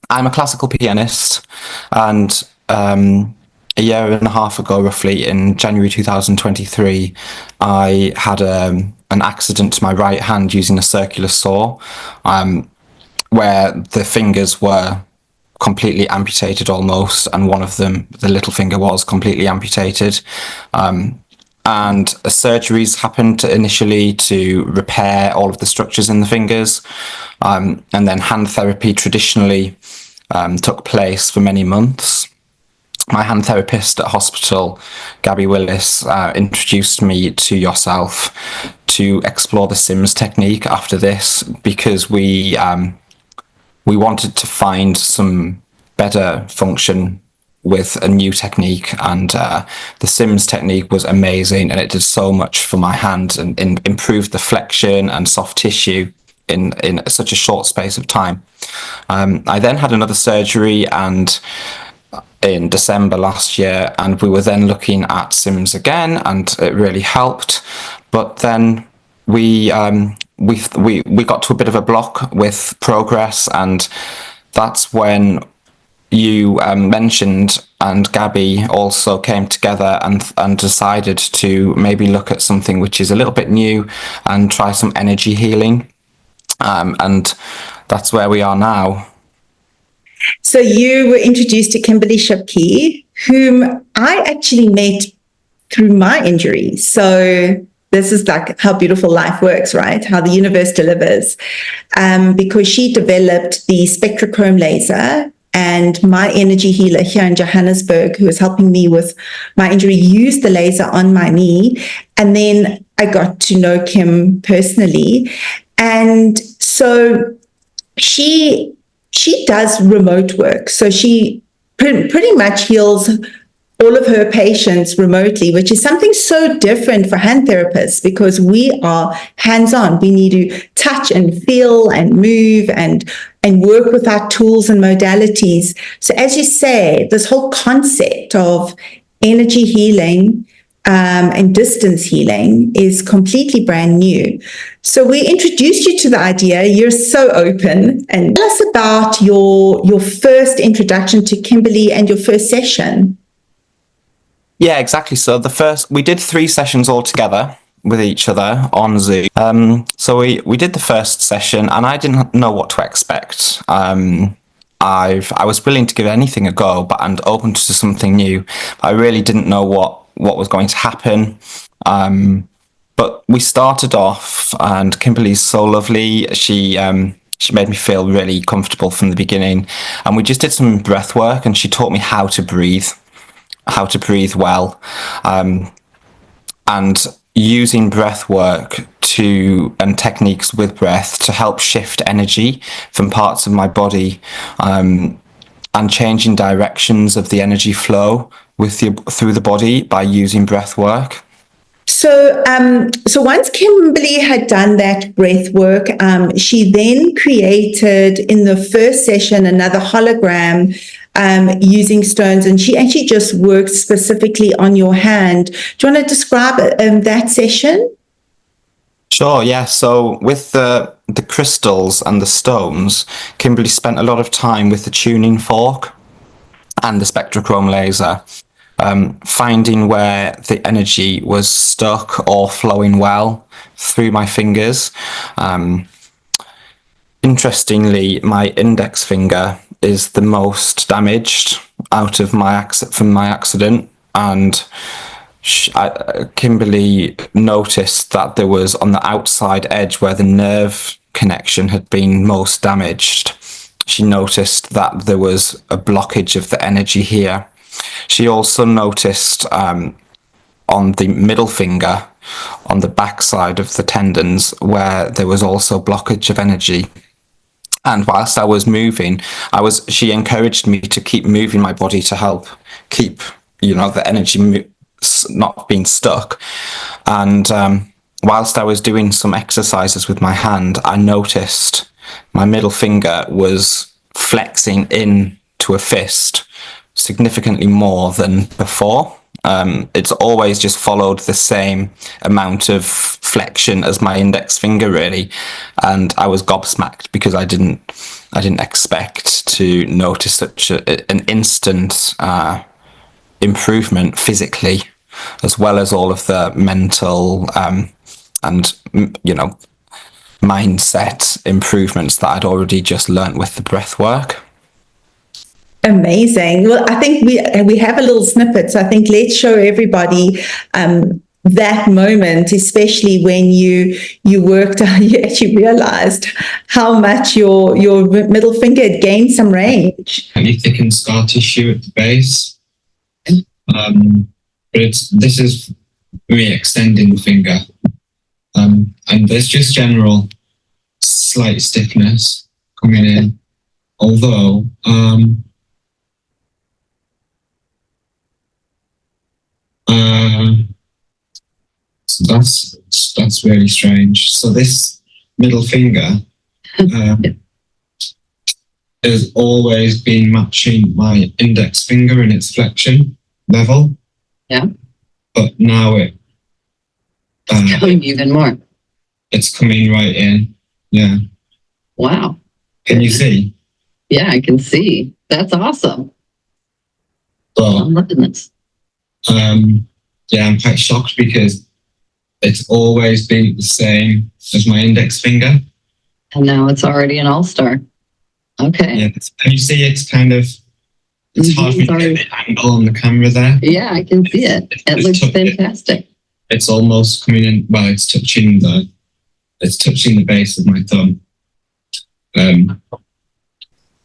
I'm a classical pianist, and a year and a half ago, roughly in January 2023, I had an accident to my right hand using a circular saw, where the fingers were completely amputated almost, and one of them, the little finger, was completely amputated. And surgeries happened initially to repair all of the structures in the fingers, and then hand therapy traditionally took place for many months. My hand therapist at hospital, Gabby Willis, introduced me to yourself to explore the Sims technique after this, because we wanted to find some better function with a new technique, and the Sims technique was amazing, and it did so much for my hand and improved the flexion and soft tissue in such a short space of time. I then had another surgery and in December last year, and we were then looking at Sims again, and it really helped. But then we got to a bit of a block with progress, and that's when you mentioned, and Gabby also came together and decided to maybe look at something which is a little bit new and try some energy healing, and that's where we are now. So you were introduced to Kimberly Shipke, whom I actually met through my injury. So this is like how beautiful life works, right? How the universe delivers. Because she developed the SpectroChrome laser, and my energy healer here in Johannesburg, who was helping me with my injury, used the laser on my knee. And then I got to know Kim personally. And so she does remote work. So she pretty much heals all of her patients remotely, which is something so different for hand therapists, because we are hands-on. We need to touch and feel and move and work with our tools and modalities. So as you say, this whole concept of energy healing and distance healing is completely brand new. So we introduced you to the idea. You're so open. And tell us about your first introduction to Kimberly and your first session. Yeah, exactly. So we did 3 sessions all together with each other on Zoom. So we did the first session, and I didn't know what to expect. I was willing to give anything a go, and open to something new. I really didn't know what was going to happen. But we started off, and Kimberly's so lovely. She made me feel really comfortable from the beginning, and we just did some breath work, and she taught me how to breathe well, and using breath work and techniques with breath to help shift energy from parts of my body, and changing directions of the energy flow through the body by using breath work. So once Kimberly had done that breath work, she then created in the first session another hologram using stones, and she actually just worked specifically on your hand. Do you want to describe that session? Sure, yeah. So with the crystals and the stones, Kimberly spent a lot of time with the tuning fork and the SpectroChrome laser, finding where the energy was stuck or flowing well through my fingers. Interestingly, my index finger is the most damaged out of from my accident, and Kimberly noticed that there was, on the outside edge where the nerve connection had been most damaged, she noticed that there was a blockage of the energy here. She also noticed on the middle finger, on the backside of the tendons, where there was also blockage of energy. And whilst I was moving, she encouraged me to keep moving my body to help keep, the energy not being stuck. And whilst I was doing some exercises with my hand, I noticed my middle finger was flexing into a fist significantly more than before. It's always just followed the same amount of flexion as my index finger, really, and I was gobsmacked because I didn't expect to notice such an instant improvement physically, as well as all of the mental and mindset improvements that I'd already just learnt with the breath work. Amazing. Well, I think we have a little snippet, so I think let's show everybody that moment, especially when you worked out, you actually realized how much your middle finger had gained some range. Any thickened scar tissue at the base. But this is me extending the finger. And there's just general slight stiffness coming in. Although, so that's really strange. So this middle finger has always been matching my index finger in its flexion level. Yeah. But now it's coming even more. It's coming right in. Yeah. Wow. Can you see? Yeah, I can see. That's awesome. But I'm loving this. yeah, I'm quite shocked because it's always been the same as my index finger. And now it's already an all-star. Okay. Yeah, can you see it's kind of, it's hard for me to get the angle on the camera there. Yeah, I can see it. It looks fantastic. It's almost coming in, well, it's touching the base of my thumb.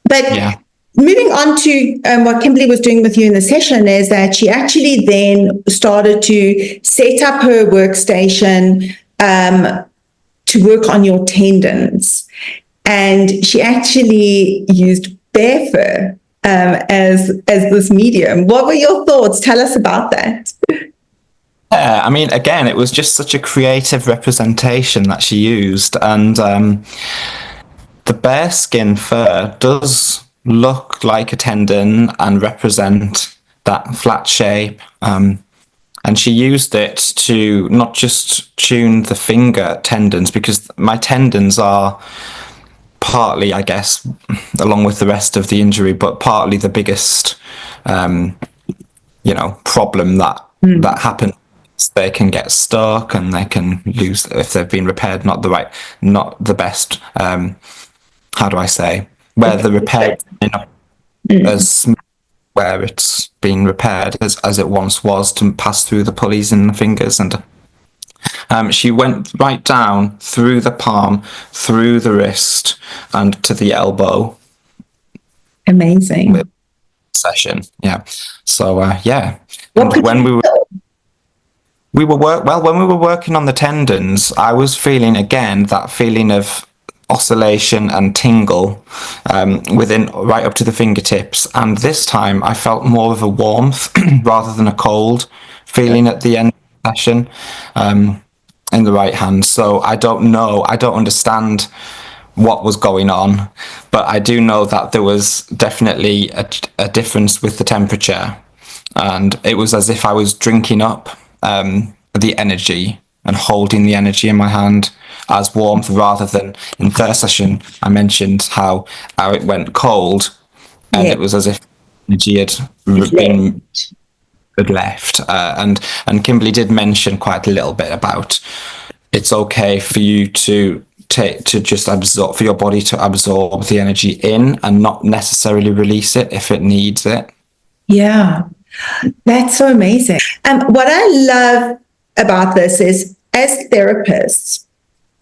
But Yeah. moving on to what Kimberly was doing with you in the session is that she actually then started to set up her workstation to work on your tendons. And she actually used bear fur as this medium. What were your thoughts? Tell us about that. Yeah, I mean, again, it was just such a creative representation that she used, and the bearskin fur does look like a tendon and represent that flat shape. And she used it to not just tune the finger tendons, because my tendons are partly, I guess, along with the rest of the injury, but partly the biggest, problem that happens. They can get stuck and they can lose if they've been repaired not the best. How do I say? Where the repair as where it's been repaired as it once was to pass through the pulleys in the fingers, and she went right down through the palm, through the wrist, and to the elbow. Amazing. Session, yeah. So yeah, What could when you we were when we were working on the tendons, I was feeling again that feeling of oscillation and tingle within right up to the fingertips, and this time I felt more of a warmth rather than a cold feeling at the end of the session in the right hand. So I don't understand what was going on, but I do know that there was definitely a difference with the temperature, and it was as if I was drinking up the energy and holding the energy in my hand as warmth, rather than in first session I mentioned how it went cold, and it was as if energy had left. And Kimberly did mention quite a little bit about it's okay for you to just absorb, for your body to absorb the energy in and not necessarily release it if it needs it. Yeah, that's so amazing. What I love about this is, as therapists,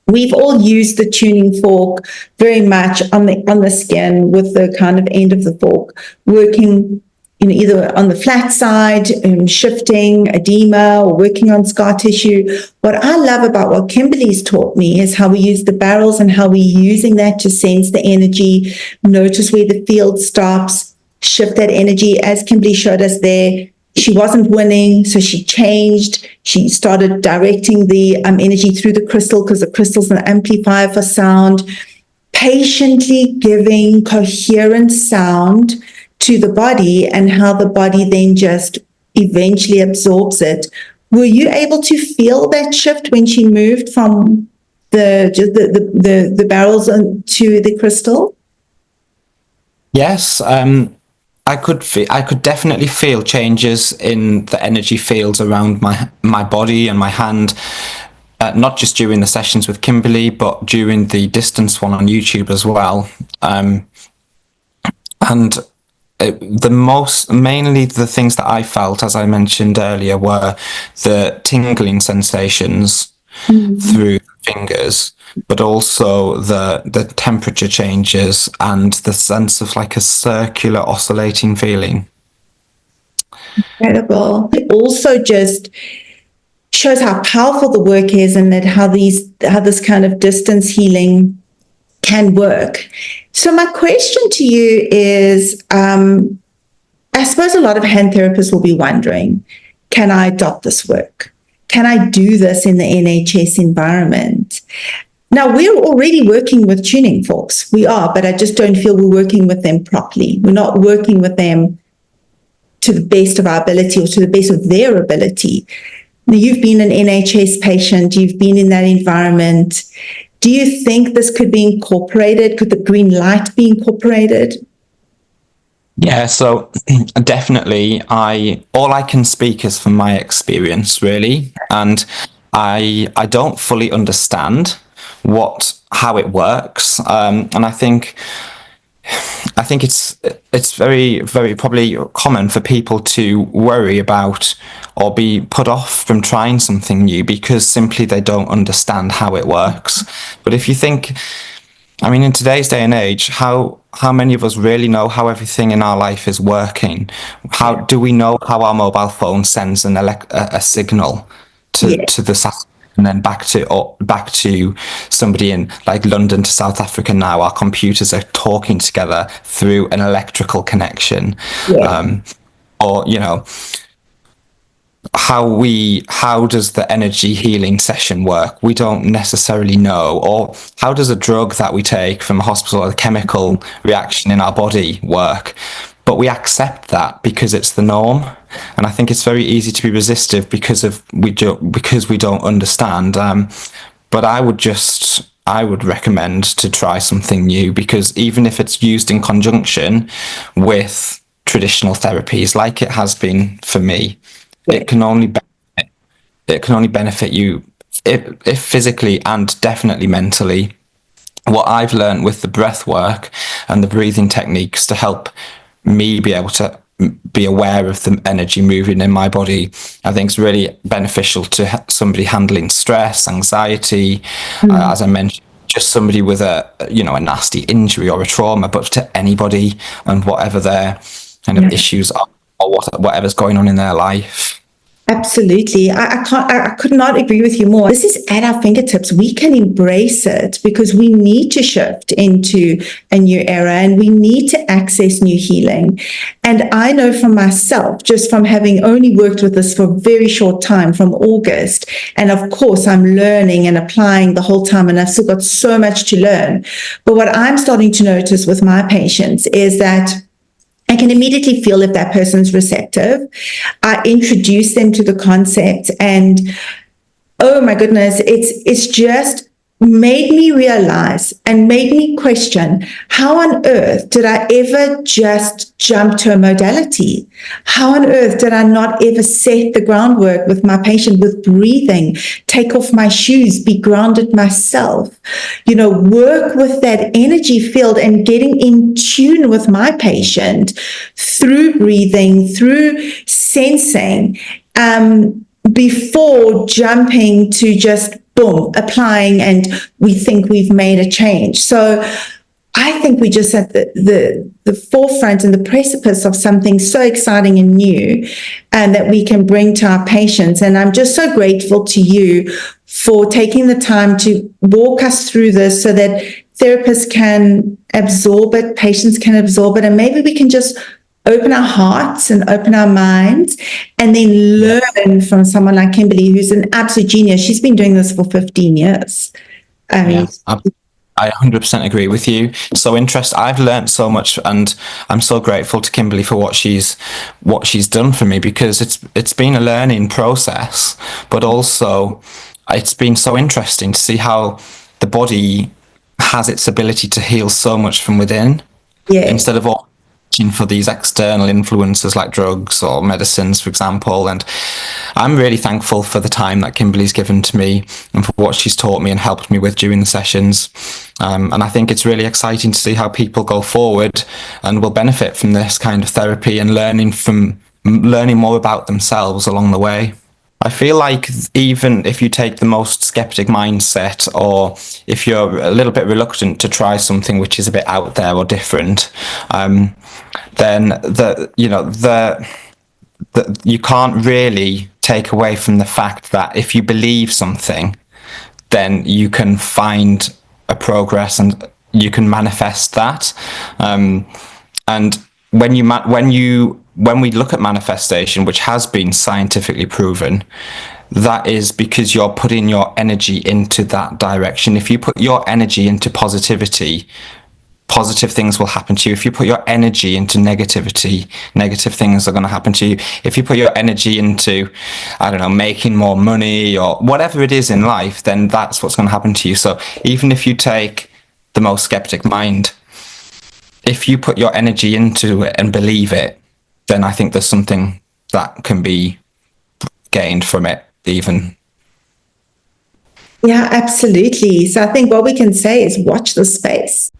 we've all used the tuning fork very much on the skin, with the kind of end of the fork working, either on the flat side, shifting edema, or working on scar tissue. What I love about what Kimberly's taught me is how we use the barrels and how we're using that to sense the energy, notice where the field stops, shift that energy. As Kimberly showed us there, she wasn't winning, so she changed. She started directing the energy through the crystal, because the crystal's an amplifier for sound, patiently giving coherent sound to the body, and how the body then just eventually absorbs it. Were you able to feel that shift when she moved from the barrels to the crystal? Yes, I could definitely feel changes in the energy fields around my body and my hand, not just during the sessions with Kimberly, but during the distance one on YouTube as well. And mainly the things that I felt, as I mentioned earlier, were the tingling sensations through fingers, but also the temperature changes and the sense of like a circular oscillating feeling. Incredible. It also just shows how powerful the work is, and that how this kind of distance healing can work. So my question to you is, I suppose a lot of hand therapists will be wondering, can I adopt this work? Can I do this in the NHS environment? Now, we're already working with tuning forks. We are, but I just don't feel we're working with them properly. We're not working with them to the best of our ability or to the best of their ability. Now, you've been an NHS patient. You've been in that environment. Do you think this could be incorporated? Could the green light be incorporated? Yeah, so definitely all I can speak is from my experience, really. And I don't fully understand how it works. And I think it's very, very probably common for people to worry about or be put off from trying something new because simply they don't understand how it works. But if you think, I mean, in today's day and age, how many of us really know how everything in our life is working? How do we know how our mobile phone sends a signal to the satellite and then back to somebody in like London to South Africa now? Our computers are talking together through an electrical connection, or how does the energy healing session work? We don't necessarily know. Or how does a drug that we take from a hospital or a chemical reaction in our body work? But we accept that because it's the norm. And I think it's very easy to be resistive because we don't understand. But I would recommend to try something new, because even if it's used in conjunction with traditional therapies, like it has been for me, it can only benefit you if physically and definitely mentally. What I've learned with the breath work and the breathing techniques to help me be able to be aware of the energy moving in my body, I think is really beneficial to somebody handling stress, anxiety, as I mentioned, just somebody with a nasty injury or a trauma, but to anybody and whatever their kind of issues are or whatever's going on in their life. Absolutely. I could not agree with you more. This is at our fingertips. We can embrace it because we need to shift into a new era and we need to access new healing. And I know from myself, just from having only worked with this for a very short time from August, and of course I'm learning and applying the whole time, and I've still got so much to learn. But what I'm starting to notice with my patients is that I can immediately feel if that person's receptive. I introduce them to the concept, and oh my goodness, it's just made me realize and made me question, how on earth did I ever just jump to a modality? How on earth did I not ever set the groundwork with my patient with breathing, take off my shoes, be grounded myself, work with that energy field and getting in tune with my patient through breathing, through sensing, before jumping to just boom, applying, and we think we've made a change. So I think we just at the forefront and the precipice of something so exciting and new, and that we can bring to our patients. And I'm just so grateful to you for taking the time to walk us through this so that therapists can absorb it, patients can absorb it, and maybe we can just open our hearts and open our minds and then learn from someone like Kimberly, who's an absolute genius. She's been doing this for 15 years. I mean, I 100% agree with you. So interesting. I've learned so much, and I'm so grateful to Kimberly for what she's done for me, because it's been a learning process, but also it's been so interesting to see how the body has its ability to heal so much from within, Yes. instead of all for these external influences like drugs or medicines, for example. And I'm really thankful for the time that Kimberly's given to me and for what she's taught me and helped me with during the sessions. And I think it's really exciting to see how people go forward and will benefit from this kind of therapy and learning more about themselves along the way. I feel like even if you take the most skeptic mindset, or if you're a little bit reluctant to try something which is a bit out there or different, then you can't really take away from the fact that if you believe something, then you can find a progress and you can manifest that. And when we look at manifestation, which has been scientifically proven, that is because you're putting your energy into that direction. If you put your energy into positivity, positive things will happen to you. If you put your energy into negativity, negative things are going to happen to you. If you put your energy into, I don't know, making more money or whatever it is in life, then that's what's going to happen to you. So even if you take the most skeptic mind, if you put your energy into it and believe it, then I think there's something that can be gained from it even. Yeah, absolutely. So I think what we can say is watch the space.